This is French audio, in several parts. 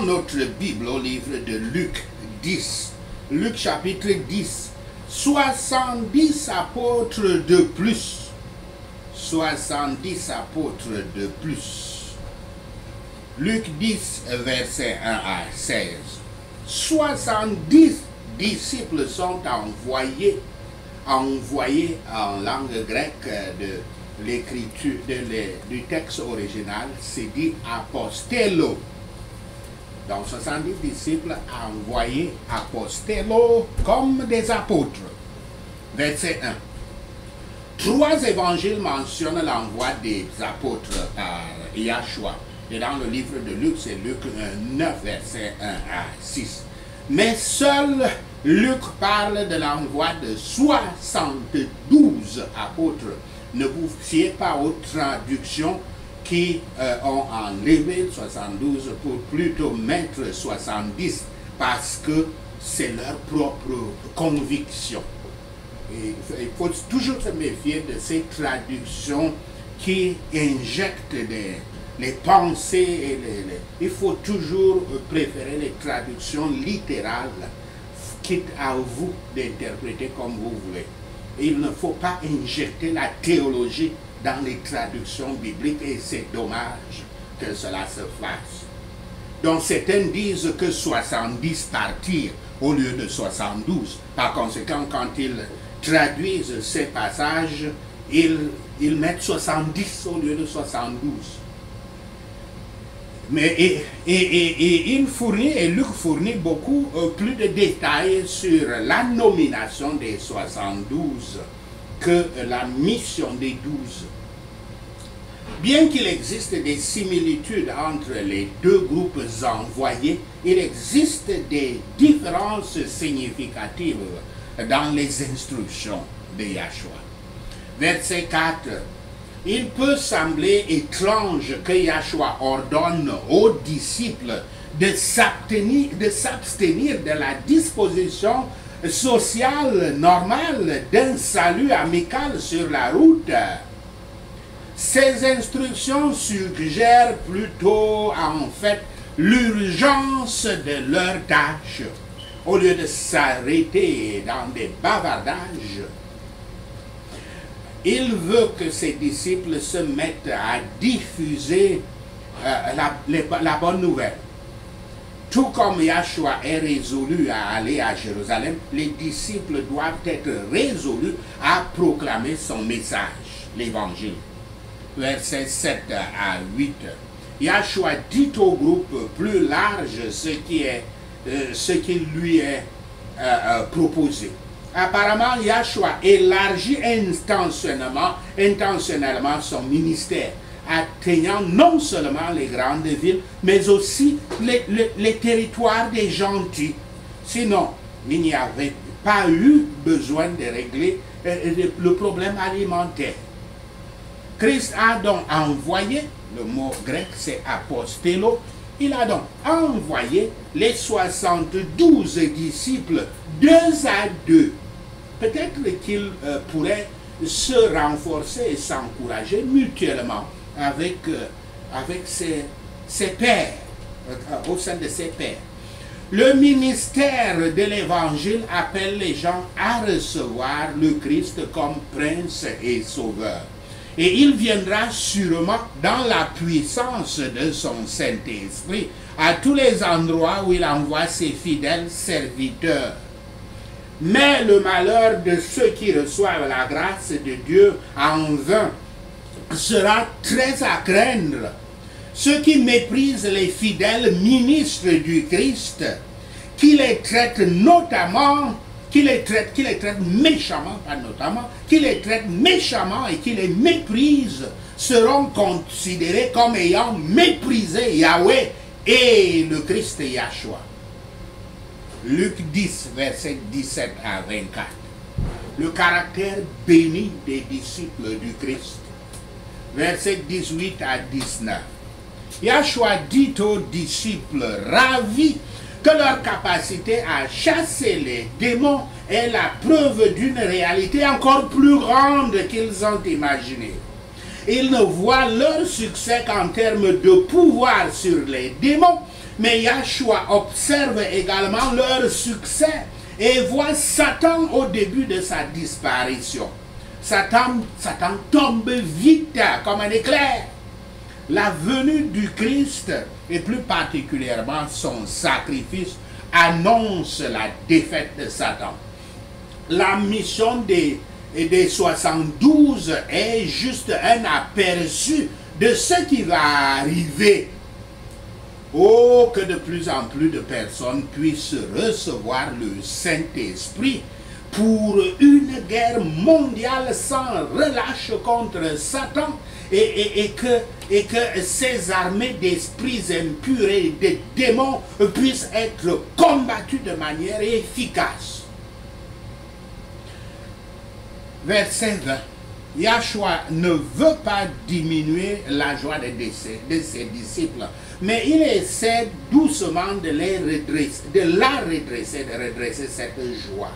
notre Bible au livre de Luc 10, Luc chapitre 10, 70 apôtres de plus. 70 apôtres de plus. Luc 10, verset 1 à 16. 70 disciples sont envoyés en langue grecque de l'écriture du texte original, c'est dit apostello. Donc 70 disciples envoyés apostello comme des apôtres. Verset 1. 3 évangiles mentionnent l'envoi des apôtres par Yahshua. Et dans le livre de Luc, c'est Luc 9, verset 1 à 6. Mais seul Luc parle de l'envoi de 72 apôtres. Ne vous fiez pas aux traductions qui ont enlevé 72 pour plutôt mettre 70 parce que c'est leur propre conviction. Et il faut toujours se méfier de ces traductions qui injectent les pensées. Il faut toujours préférer les traductions littérales, quitte à vous d'interpréter comme vous voulez. Il ne faut pas injecter la théologie dans les traductions bibliques et c'est dommage que cela se fasse. Donc certains disent que 70 partirent au lieu de 72. Par conséquent, quand ils traduisent ces passages, ils mettent 70 au lieu de 72. Mais Luc fournit beaucoup plus de détails sur la nomination des 72 que la mission des 12. Bien qu'il existe des similitudes entre les deux groupes envoyés, il existe des différences significatives dans les instructions de Yahshua. Verset 4. Il peut sembler étrange que Yahshua ordonne aux disciples de s'abstenir de la disposition sociale normale d'un salut amical sur la route. Ces instructions suggèrent plutôt en fait l'urgence de leur tâche. Au lieu de s'arrêter dans des bavardages, il veut que ses disciples se mettent à diffuser la bonne nouvelle. Tout comme Yahshua est résolu à aller à Jérusalem, les disciples doivent être résolus à proclamer son message, l'évangile. Versets 7 à 8. Yahshua dit au groupe plus large ce qui lui est proposé. Apparemment, Yahshua élargit intentionnellement son ministère, atteignant non seulement les grandes villes, mais aussi les territoires des gentils. Sinon, il n'y avait pas eu besoin de régler le problème alimentaire. Christ a donc envoyé, le mot grec c'est apostello, il a donc envoyé les 72 disciples 2 à 2. Peut-être qu'ils pourraient se renforcer et s'encourager mutuellement avec ses pairs, au sein de ses pairs. Le ministère de l'Évangile appelle les gens à recevoir le Christ comme prince et sauveur. Et il viendra sûrement dans la puissance de son Saint-Esprit à tous les endroits où il envoie ses fidèles serviteurs. Mais le malheur de ceux qui reçoivent la grâce de Dieu en vain sera très à craindre. Ceux qui méprisent les fidèles ministres du Christ, qui les traitent méchamment, pas notamment, qui les traitent méchamment et qui les méprisent, seront considérés comme ayant méprisé Yahweh et le Christ Yahshua. Luc 10, verset 17 à 24. Le caractère béni des disciples du Christ. Verset 18 à 19. Yahshua dit aux disciples ravis que leur capacité à chasser les démons est la preuve d'une réalité encore plus grande qu'ils ont imaginée. Ils ne voient leur succès qu'en termes de pouvoir sur les démons Mais Yahshua observe également leur succès et voit Satan au début de sa disparition. Satan tombe vite comme un éclair. La venue du Christ, et plus particulièrement son sacrifice, annonce la défaite de Satan. La mission des 72 est juste un aperçu de ce qui va arriver. Oh, que de plus en plus de personnes puissent recevoir le Saint-Esprit pour une guerre mondiale sans relâche contre Satan et que ces armées d'esprits impurs et de démons puissent être combattues de manière efficace. Verset 20. Yahshua ne veut pas diminuer la joie de ses disciples, mais il essaie doucement de redresser cette joie.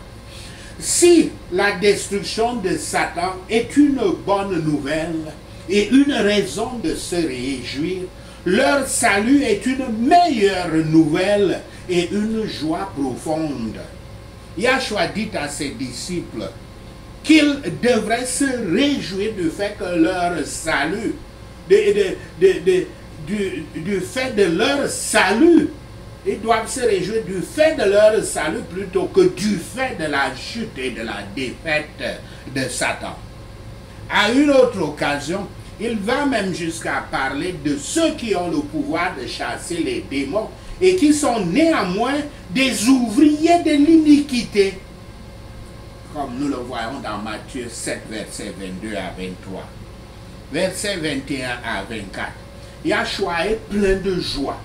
Si la destruction de Satan est une bonne nouvelle et une raison de se réjouir, leur salut est une meilleure nouvelle et une joie profonde. Yahshua dit à ses disciples qu'ils devraient se réjouir du fait que leur salut, du fait de leur salut, ils doivent se réjouir du fait de leur salut plutôt que du fait de la chute et de la défaite de Satan. À une autre occasion, il va même jusqu'à parler de ceux qui ont le pouvoir de chasser les démons et qui sont néanmoins des ouvriers de l'iniquité, comme nous le voyons dans Matthieu 7, versets 22 à 23. Versets 21 à 24. Yahshua est plein de joie.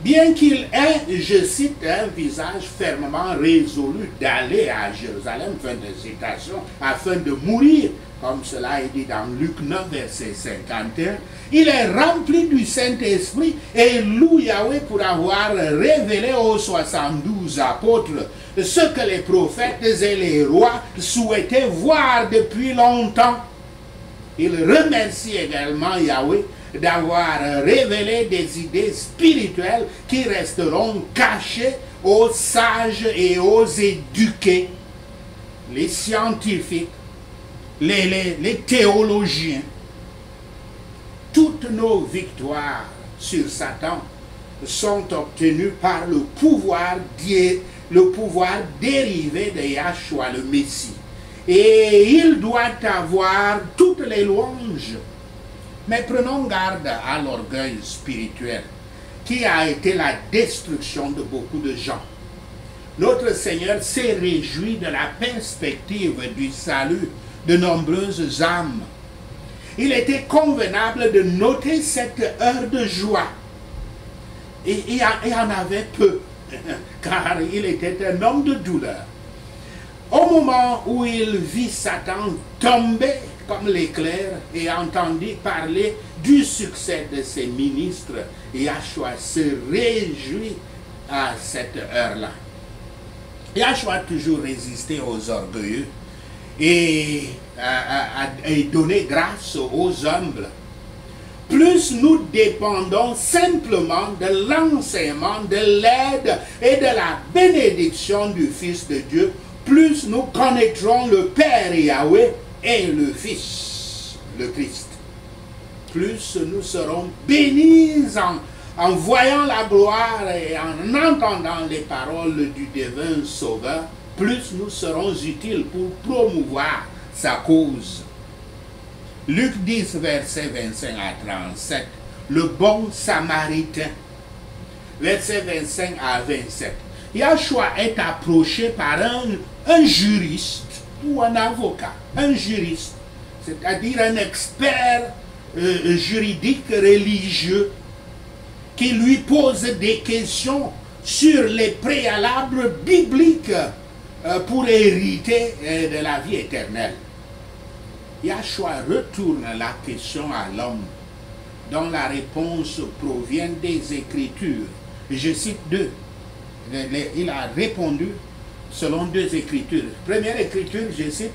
Bien qu'il ait, je cite, un visage fermement résolu d'aller à Jérusalem, fin de citation, afin de mourir, comme cela est dit dans Luc 9, verset 51, il est rempli du Saint-Esprit et loue Yahweh pour avoir révélé aux 72 apôtres ce que les prophètes et les rois souhaitaient voir depuis longtemps. Il remercie également Yahweh d'avoir révélé des idées spirituelles qui resteront cachées aux sages et aux éduqués, les scientifiques, les théologiens. Toutes nos victoires sur Satan sont obtenues par le pouvoir dérivé de Yahshua le Messie. Et il doit avoir toutes les louanges. Mais prenons garde à l'orgueil spirituel qui a été la destruction de beaucoup de gens. Notre Seigneur s'est réjoui de la perspective du salut de nombreuses âmes. Il était convenable de noter cette heure de joie. Et il y en avait peu, car il était un homme de douleur. Au moment où il vit Satan tomber comme l'éclair et entendit parler du succès de ses ministres, Yahshua se réjouit à cette heure-là. Yahshua a toujours résisté aux orgueilleux et donné grâce aux humbles. Plus nous dépendons simplement de l'enseignement, de l'aide et de la bénédiction du Fils de Dieu, plus nous connaîtrons le Père Yahweh et le Fils, le Christ. Plus nous serons bénis en voyant la gloire et en entendant les paroles du divin Sauveur, plus nous serons utiles pour promouvoir sa cause. Luc 10, verset 25 à 37, le bon Samaritain, verset 25 à 27. Yahshua est approché par un juriste ou un avocat, un juriste, c'est-à-dire un expert juridique religieux qui lui pose des questions sur les préalables bibliques pour hériter de la vie éternelle. Yahshua retourne la question à l'homme dont la réponse provient des Écritures. Je cite deux. Il a répondu selon deux Écritures. Première Écriture, je cite,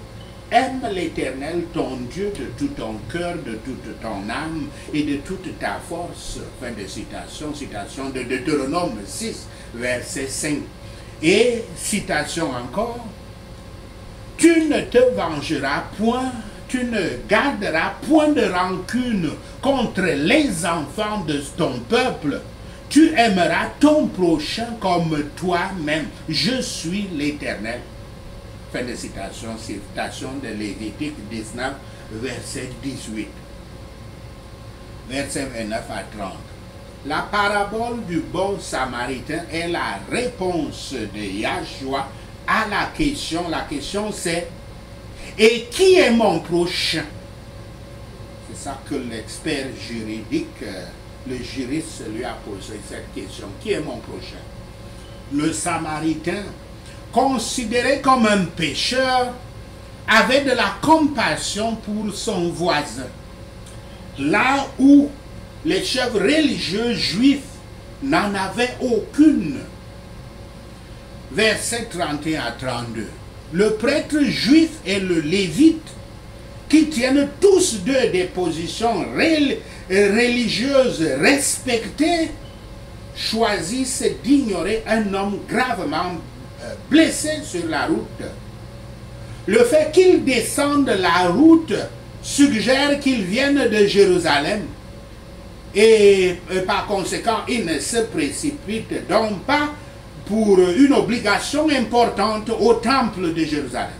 aime l'Éternel, ton Dieu, de tout ton cœur, de toute ton âme et de toute ta force. Fin de citation, citation de Deutéronome 6, verset 5. Et citation encore, tu ne te vengeras point, tu ne garderas point de rancune contre les enfants de ton peuple. Tu aimeras ton prochain comme toi-même. Je suis l'Éternel. Fin de citation, citation de Lévitique 19, verset 18. Verset 29 à 30. La parabole du bon samaritain est la réponse de Yahshua à la question. La question c'est, et qui est mon prochain? C'est ça que l'expert juridique, le juriste lui a posé cette question. Qui est mon prochain? Le samaritain, considéré comme un pécheur, avait de la compassion pour son voisin. Là où les chefs religieux juifs n'en avaient aucune. Versets 31 à 32. Le prêtre juif et le lévite, qui tiennent tous deux des positions religieuses respectées, choisissent d'ignorer un homme gravement blessé sur la route. Le fait qu'ils descendent la route suggère qu'ils viennent de Jérusalem et par conséquent ils ne se précipitent donc pas pour une obligation importante au temple de Jérusalem.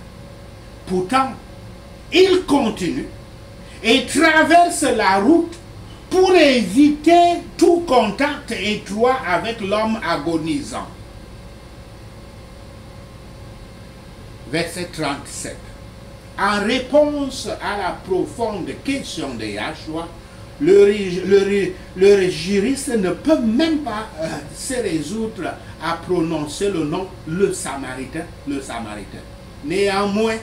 Pourtant, ils continuent et traversent la route pour éviter tout contact étroit avec l'homme agonisant. Verset 37. En réponse à la profonde question de Yahshua, le juriste ne peut même pas se résoudre à prononcer le nom le Samaritain. Néanmoins,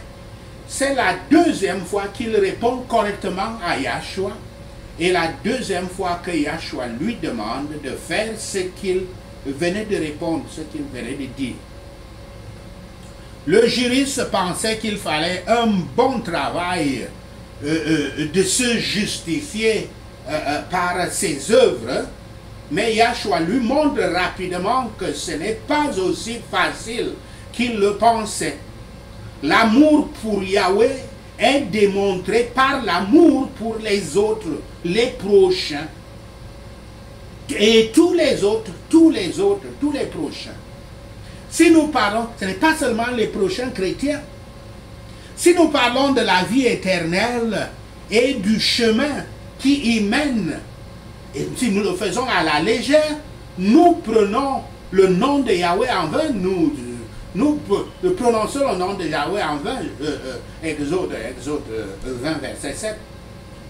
c'est la deuxième fois qu'il répond correctement à Yahshua et la deuxième fois que Yahshua lui demande de faire ce qu'il venait de répondre, ce qu'il venait de dire. Le juriste pensait qu'il fallait un bon travail de se justifier par ses œuvres, mais Yahshua lui montre rapidement que ce n'est pas aussi facile qu'il le pensait. L'amour pour Yahweh est démontré par l'amour pour les autres, les prochains. Et tous les prochains. Si nous parlons, ce n'est pas seulement les prochains chrétiens. Si nous parlons de la vie éternelle et du chemin qui y mène, et si nous le faisons à la légère, nous prenons le nom de Yahweh en vain, nous prononçons le nom de Yahweh en vain, Exode 20, verset 7.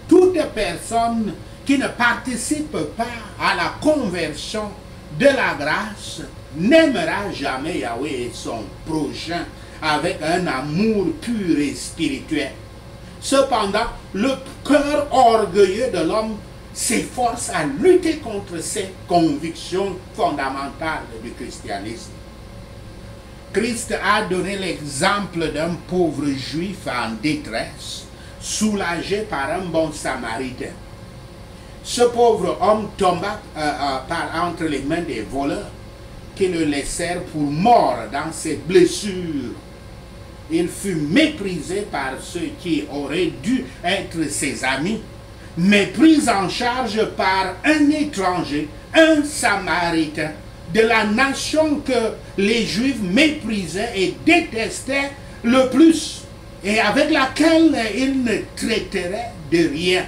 Toute personne qui ne participe pas à la conversion de la grâce n'aimera jamais Yahweh et son prochain avec un amour pur et spirituel. Cependant, le cœur orgueilleux de l'homme s'efforce à lutter contre ces convictions fondamentales du christianisme. Christ a donné l'exemple d'un pauvre juif en détresse, soulagé par un bon samaritain. Ce pauvre homme tomba entre les mains des voleurs qui le laissèrent pour mort dans ses blessures. Il fut méprisé par ceux qui auraient dû être ses amis, mais pris en charge par un étranger, un samaritain, de la nation que les Juifs méprisaient et détestaient le plus, et avec laquelle ils ne traiteraient de rien.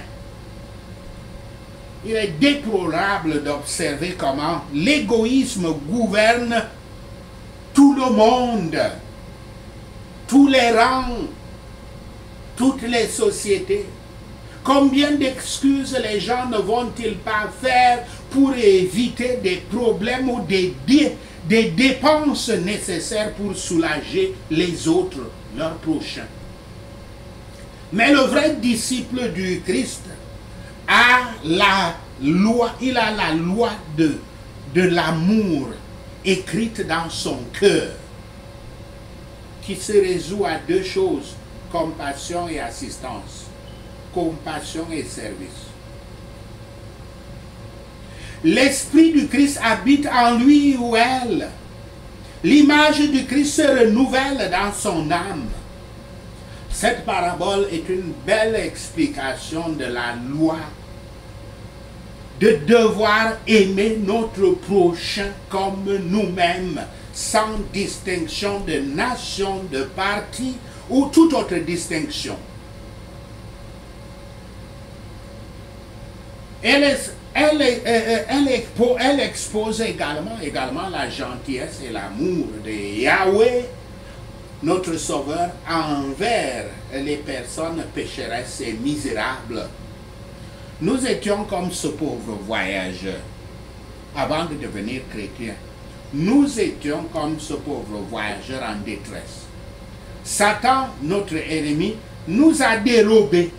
Il est déplorable d'observer comment l'égoïsme gouverne tout le monde, tous les rangs, toutes les sociétés. Combien d'excuses les gens ne vont-ils pas faire pour éviter des problèmes ou des dépenses nécessaires pour soulager les autres, leurs prochains. Mais le vrai disciple du Christ a la loi, il a la loi de l'amour écrite dans son cœur, qui se résout à deux choses, compassion et assistance, compassion et service. L'Esprit du Christ habite en lui ou elle. L'image du Christ se renouvelle dans son âme. Cette parabole est une belle explication de la loi de devoir aimer notre prochain comme nous-mêmes, sans distinction de nation, de parti ou toute autre distinction. Elle expose également la gentillesse et l'amour de Yahweh, notre Sauveur, envers les personnes pécheresses et misérables. Nous étions comme ce pauvre voyageur avant de devenir chrétien. Nous étions comme ce pauvre voyageur en détresse. Satan, notre ennemi, nous a dérobés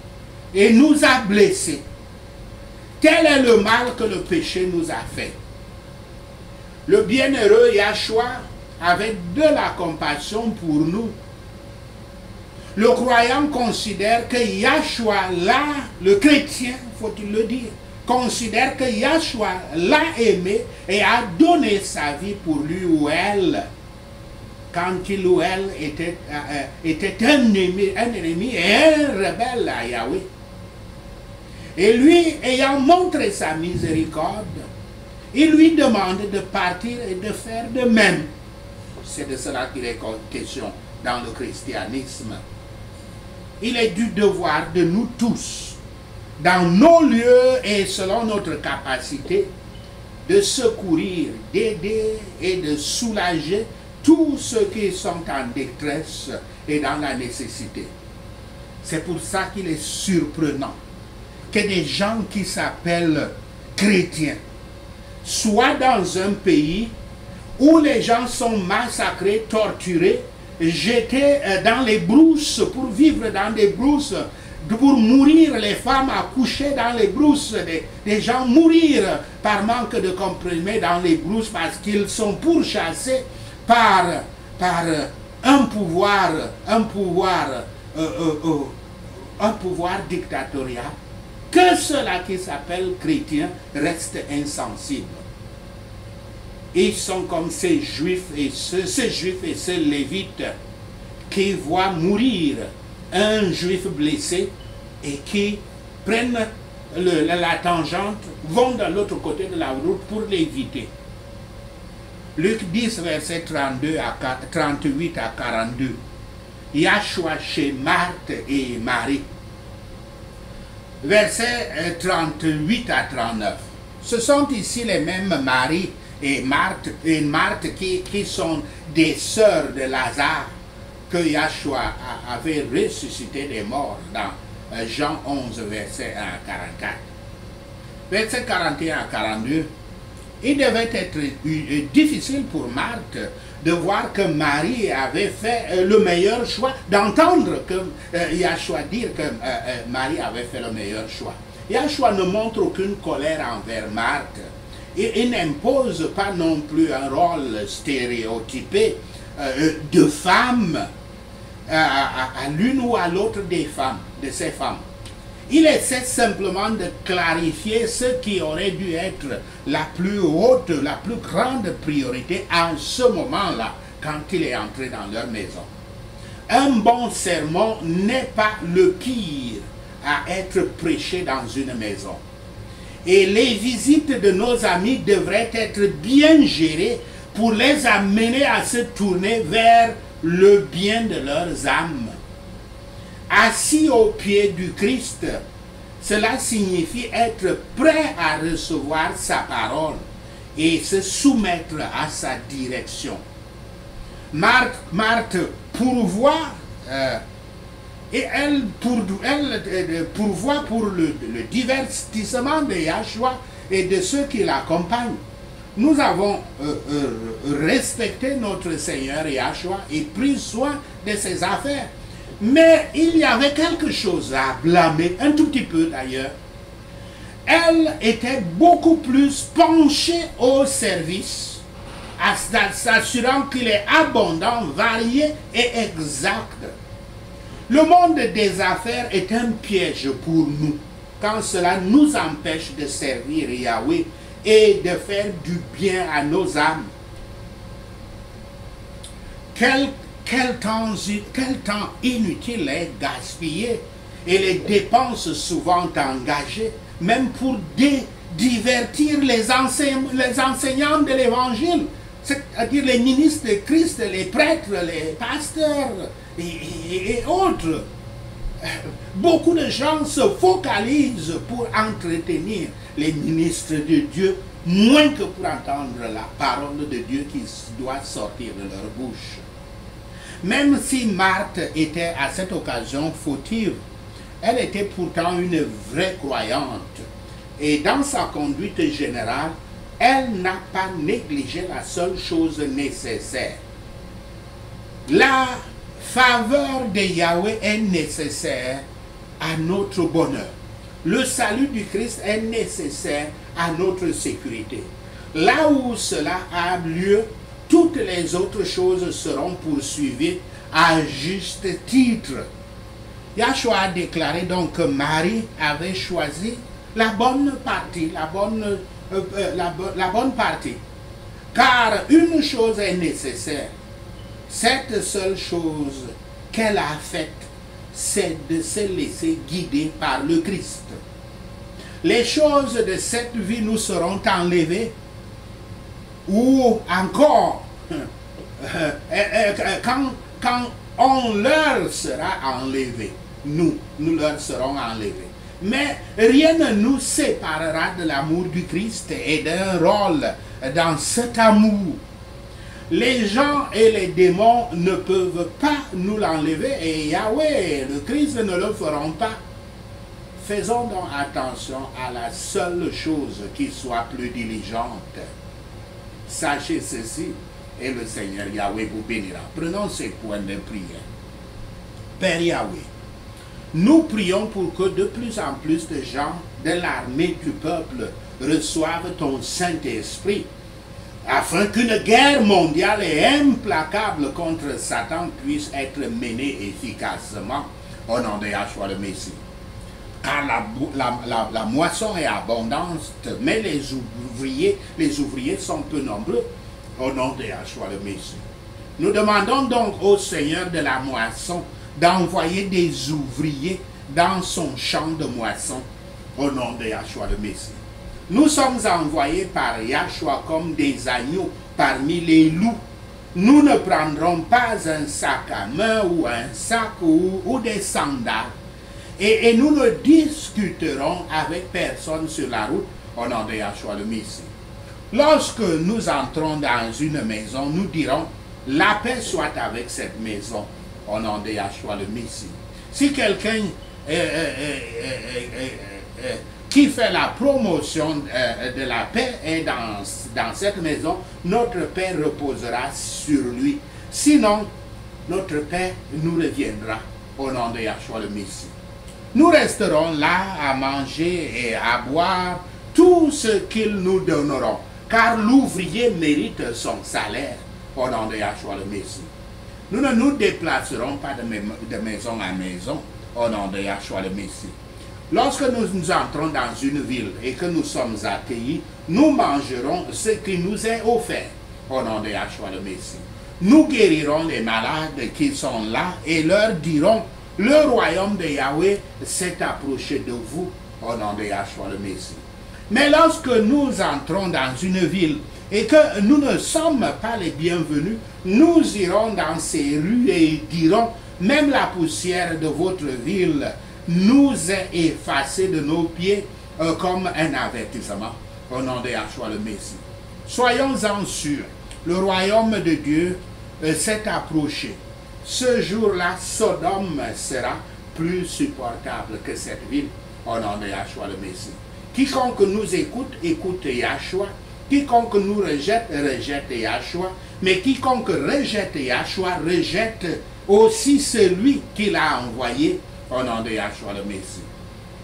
et nous a blessés. Quel est le mal que le péché nous a fait? Le bienheureux Yahshua avait de la compassion pour nous. Le croyant considère que Yahshua l'a, le chrétien, faut-il le dire, considère que Yahshua l'a aimé et a donné sa vie pour lui ou elle, quand il ou elle était un ennemi et un rebelle à Yahweh. Et lui, ayant montré sa miséricorde, il lui demande de partir et de faire de même. C'est de cela qu'il est question dans le christianisme. Il est du devoir de nous tous, dans nos lieux et selon notre capacité, de secourir, d'aider et de soulager tous ceux qui sont en détresse et dans la nécessité. C'est pour ça qu'il est surprenant que des gens qui s'appellent chrétiens soient dans un pays où les gens sont massacrés, torturés, jetés dans les brousses, pour vivre dans des brousses, pour mourir, les femmes accouchées dans les brousses, des gens mourir par manque de comprimés dans les brousses parce qu'ils sont pourchassés par un pouvoir dictatorial. Que ceux-là qui s'appellent chrétiens restent insensibles. Ils sont comme ces juifs et ces lévites qui voient mourir un juif blessé et qui prennent la tangente, vont de l'autre côté de la route pour l'éviter. Luc 10, verset 38 à 42. Yahshua chez Marthe et Marie. Versets 38 à 39. Ce sont ici les mêmes Marie et Marthe qui sont des sœurs de Lazare que Yahshua avait ressuscité des morts dans Jean 11, verset 1 à 44. Verset 41 à 42. Il devait être difficile pour Marthe de voir que Marie avait fait le meilleur choix, d'entendre que Yahshua dire que Marie avait fait le meilleur choix. Yahshua ne montre aucune colère envers Marthe. Il n'impose pas non plus un rôle stéréotypé de femme à l'une ou à l'autre de ces femmes. Il essaie simplement de clarifier ce qui aurait dû être la plus haute, la plus grande priorité à ce moment-là, quand il est entré dans leur maison. Un bon sermon n'est pas le pire à être prêché dans une maison. Et les visites de nos amis devraient être bien gérées pour les amener à se tourner vers le bien de leurs âmes. Assis au pied du Christ, cela signifie être prêt à recevoir sa parole et se soumettre à sa direction. Marthe pourvoit et elle pourvoit pour le divertissement de Yahshua et de ceux qui l'accompagnent. Nous avons respecté notre Seigneur Yahshua et pris soin de ses affaires. Mais il y avait quelque chose à blâmer, un tout petit peu d'ailleurs. Elle était beaucoup plus penchée au service, s'assurant qu'il est abondant, varié et exact. Le monde des affaires est un piège pour nous, quand cela nous empêche de servir Yahweh et de faire du bien à nos âmes. Quel temps inutile est gaspillé et les dépenses souvent engagées, même pour divertir les enseignants de l'évangile, c'est-à-dire les ministres de Christ, les prêtres, les pasteurs et autres. Beaucoup de gens se focalisent pour entretenir les ministres de Dieu, moins que pour entendre la parole de Dieu qui doit sortir de leur bouche. Même si Marthe était à cette occasion fautive, elle était pourtant une vraie croyante. Et dans sa conduite générale, elle n'a pas négligé la seule chose nécessaire. La faveur de Yahweh est nécessaire à notre bonheur. Le salut du Christ est nécessaire à notre sécurité. Là où cela a lieu, toutes les autres choses seront poursuivies à juste titre. Yahshua a déclaré donc que Marie avait choisi la bonne partie, la bonne partie. Car une chose est nécessaire. Cette seule chose qu'elle a faite, c'est de se laisser guider par le Christ. Les choses de cette vie nous seront enlevées, ou encore, quand on leur sera enlevé, nous leur serons enlevés. Mais rien ne nous séparera de l'amour du Christ et d'un rôle dans cet amour. Les gens et les démons ne peuvent pas nous l'enlever et Yahweh et le Christ ne le feront pas. Faisons donc attention à la seule chose qui soit plus diligente. Sachez ceci et le Seigneur Yahweh vous bénira. Prenons ces points de prière. Père Yahweh, nous prions pour que de plus en plus de gens de l'armée du peuple reçoivent ton Saint-Esprit, afin qu'une guerre mondiale et implacable contre Satan puisse être menée efficacement au nom de Yahshua le Messie. Car la moisson est abondante, mais les ouvriers sont peu nombreux au nom de Yahshua le Messie. Nous demandons donc au Seigneur de la moisson d'envoyer des ouvriers dans son champ de moisson au nom de Yahshua le Messie. Nous sommes envoyés par Yahshua comme des agneaux parmi les loups. Nous ne prendrons pas un sac à main ou un sac ou des sandales. Et nous ne discuterons avec personne sur la route au nom de Yahshua le Messie. Lorsque nous entrons dans une maison, nous dirons « La paix soit avec cette maison » au nom de Yahshua le Messie. Si quelqu'un qui fait la promotion de la paix est dans cette maison, notre paix reposera sur lui. Sinon, notre paix nous reviendra au nom de Yahshua le Messie. Nous resterons là à manger et à boire tout ce qu'ils nous donneront, car l'ouvrier mérite son salaire au nom de Yahshua le Messie. Nous ne nous déplacerons pas de maison à maison au nom de Yahshua le Messie. Lorsque nous entrons dans une ville et que nous sommes accueillis, nous mangerons ce qui nous est offert au nom de Yahshua le Messie. Nous guérirons les malades qui sont là et leur dirons « Le royaume de Yahweh s'est approché de vous au nom de Yahshua le Messie. » Mais lorsque nous entrons dans une ville et que nous ne sommes pas les bienvenus, nous irons dans ces rues et dirons « Même la poussière de votre ville nous est effacée de nos pieds comme un avertissement au nom de Yahshua le Messie. » Soyons-en sûrs, le royaume de Dieu s'est approché. Ce jour-là, Sodome sera plus supportable que cette ville au nom de Yahshua le Messie. Quiconque nous écoute, écoute Yahshua. Quiconque nous rejette, rejette Yahshua. Mais quiconque rejette Yahshua, rejette aussi celui qui l'a envoyé au nom de Yahshua le Messie.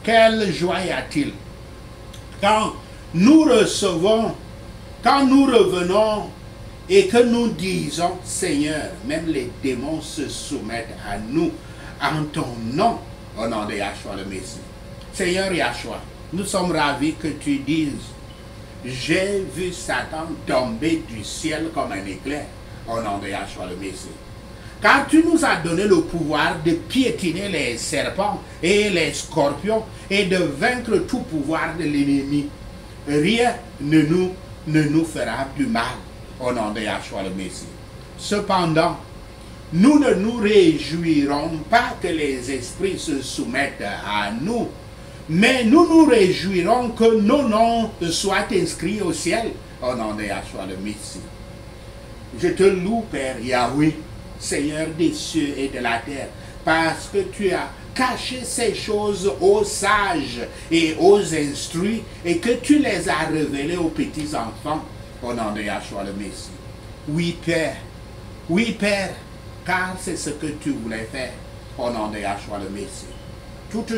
Quelle joie y a-t-il quand nous recevons, quand nous revenons et que nous disons, Seigneur, même les démons se soumettent à nous, en ton nom, au nom de Yahshua le Messie. Seigneur Yahshua, nous sommes ravis que tu dises, j'ai vu Satan tomber du ciel comme un éclair, au nom de Yahshua le Messie. Car tu nous as donné le pouvoir de piétiner les serpents et les scorpions et de vaincre tout pouvoir de l'ennemi. Rien ne nous fera du mal, au nom de Yahshua le Messie. Cependant, nous ne nous réjouirons pas que les esprits se soumettent à nous, mais nous nous réjouirons que nos noms soient inscrits au ciel, au nom de Yahshua le Messie. Je te loue, Père Yahweh, Seigneur des cieux et de la terre, parce que tu as caché ces choses aux sages et aux instruits et que tu les as révélées aux petits enfants, au nom de Yahshua le Messie. Oui, Père, car c'est ce que tu voulais faire, au nom de Yahshua le Messie. Toutes